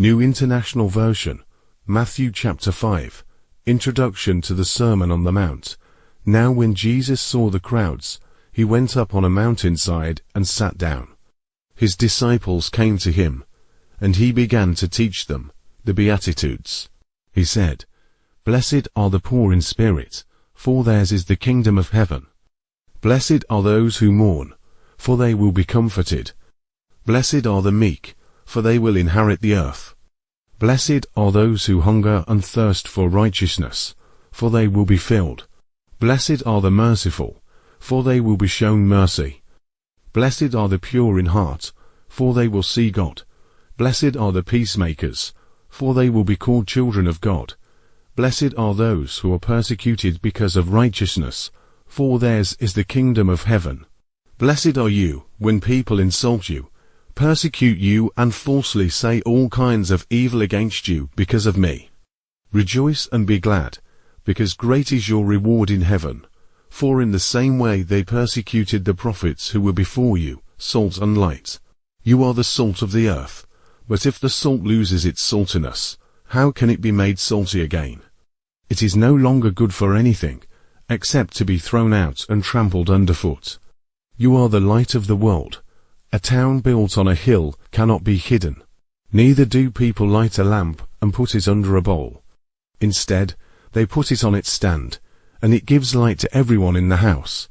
New International Version, Matthew chapter 5, Introduction to the Sermon on the Mount. Now when Jesus saw the crowds, he went up on a mountainside and sat down. His disciples came to him, and he began to teach them the Beatitudes. He said, "Blessed are the poor in spirit, for theirs is the kingdom of heaven. Blessed are those who mourn, for they will be comforted. Blessed are the meek, for they will inherit the earth. Blessed are those who hunger and thirst for righteousness, for they will be filled. Blessed are the merciful, for they will be shown mercy. Blessed are the pure in heart, for they will see God. Blessed are the peacemakers, for they will be called children of God. Blessed are those who are persecuted because of righteousness, for theirs is the kingdom of heaven. Blessed are you when people insult you, persecute you and falsely say all kinds of evil against you because of me. Rejoice and be glad, because great is your reward in heaven. For in the same way they persecuted the prophets who were before you, salt and light. You are the salt of the earth. But if the salt loses its saltiness, how can it be made salty again? It is no longer good for anything, except to be thrown out and trampled underfoot. You are the light of the world. A town built on a hill cannot be hidden. Neither do people light a lamp and put it under a bowl. Instead, they put it on its stand, and it gives light to everyone in the house.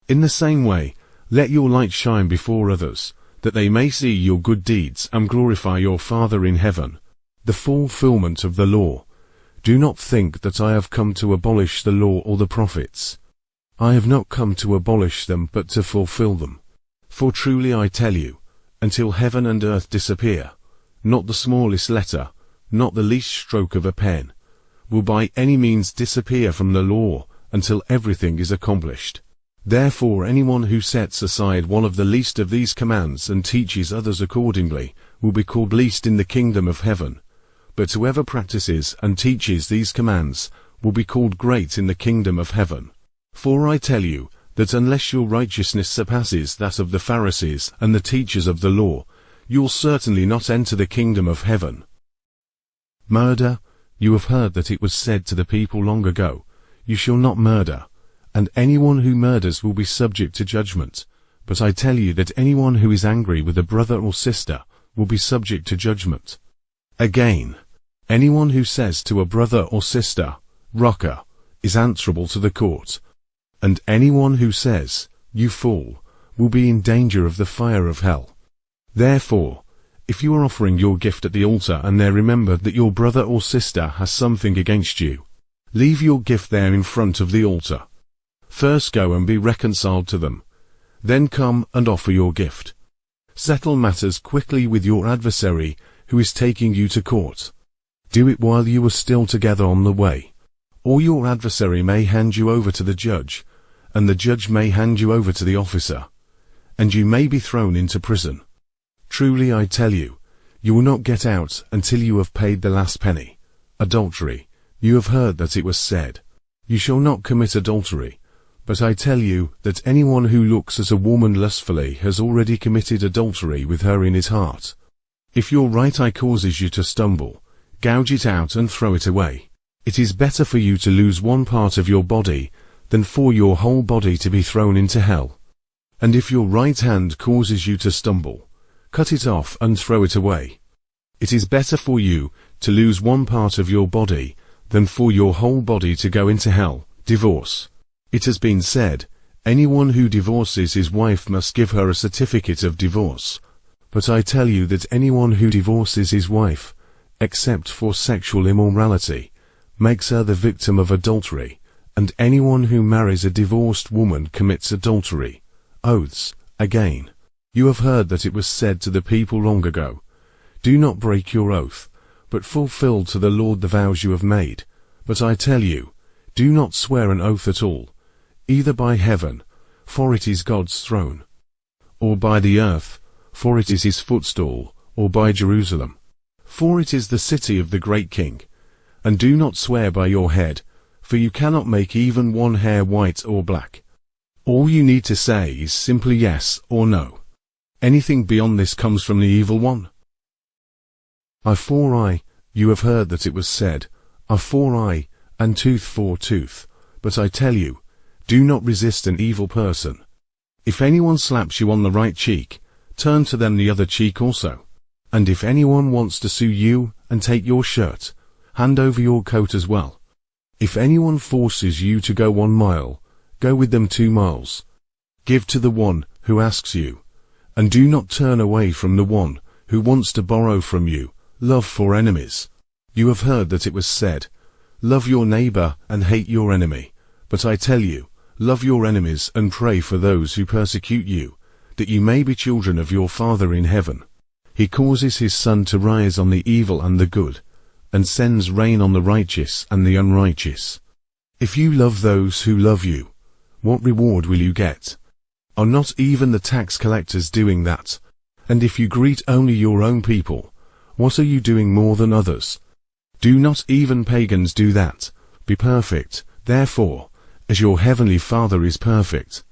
In the same way, let your light shine before others, that they may see your good deeds and glorify your Father in heaven. The fulfillment of the law. Do not think that I have come to abolish the law or the prophets. I have not come to abolish them but to fulfill them. For truly I tell you, until heaven and earth disappear, not the smallest letter, not the least stroke of a pen, will by any means disappear from the law until everything is accomplished. Therefore anyone who sets aside one of the least of these commands and teaches others accordingly will be called least in the kingdom of heaven. But whoever practices and teaches these commands will be called great in the kingdom of heaven. For I tell you that unless your righteousness surpasses that of the Pharisees and the teachers of the law, you'll certainly not enter the kingdom of heaven. Murder. You have heard that it was said to the people long ago, "You shall not murder," and anyone who murders will be subject to judgment. But I tell you that anyone who is angry with a brother or sister will be subject to judgment. Again, anyone who says to a brother or sister, "Raca," is answerable to the court. And anyone who says, "You fool," will be in danger of the fire of hell. Therefore, if you are offering your gift at the altar and there remember that your brother or sister has something against you, leave your gift there in front of the altar. First go and be reconciled to them. Then come and offer your gift. Settle matters quickly with your adversary who is taking you to court. Do it while you are still together on the way, or your adversary may hand you over to the judge, and the judge may hand you over to the officer, and you may be thrown into prison. Truly I tell you, you will not get out until you have paid the last penny. Adultery. You have heard that it was said, "You shall not commit adultery." But I tell you that anyone who looks at a woman lustfully has already committed adultery with her in his heart. If your right eye causes you to stumble, gouge it out and throw it away. It is better for you to lose one part of your body than for your whole body to be thrown into hell. And if your right hand causes you to stumble, cut it off and throw it away. It is better for you to lose one part of your body than for your whole body to go into hell. Divorce. It has been said, anyone who divorces his wife must give her a certificate of divorce. But I tell you that anyone who divorces his wife, except for sexual immorality, makes her the victim of adultery, and anyone who marries a divorced woman commits adultery. Oaths. Again, you have heard that it was said to the people long ago, "Do not break your oath, but fulfill to the Lord the vows you have made." But I tell you, do not swear an oath at all, either by heaven, for it is God's throne, or by the earth, for it is his footstool, or by Jerusalem, for it is the city of the great King. And do not swear by your head, for you cannot make even one hair white or black. All you need to say is simply yes or no. Anything beyond this comes from the evil one. Eye for eye, you have heard that it was said, eye for eye, and tooth for tooth. But I tell you, do not resist an evil person. If anyone slaps you on the right cheek, turn to them the other cheek also. And if anyone wants to sue you and take your shirt, hand over your coat as well. If anyone forces you to go 1 mile, go with them 2 miles. Give to the one who asks you, and do not turn away from the one who wants to borrow from you. Love for enemies. You have heard that it was said, love your neighbor and hate your enemy. But I tell you, love your enemies and pray for those who persecute you, that you may be children of your Father in heaven. He causes his sun to rise on the evil and the good, and sends rain on the righteous and the unrighteous. If you love those who love you, what reward will you get? Are not even the tax collectors doing that? And if you greet only your own people, what are you doing more than others? Do not even pagans do that? Be perfect, therefore, as your heavenly Father is perfect.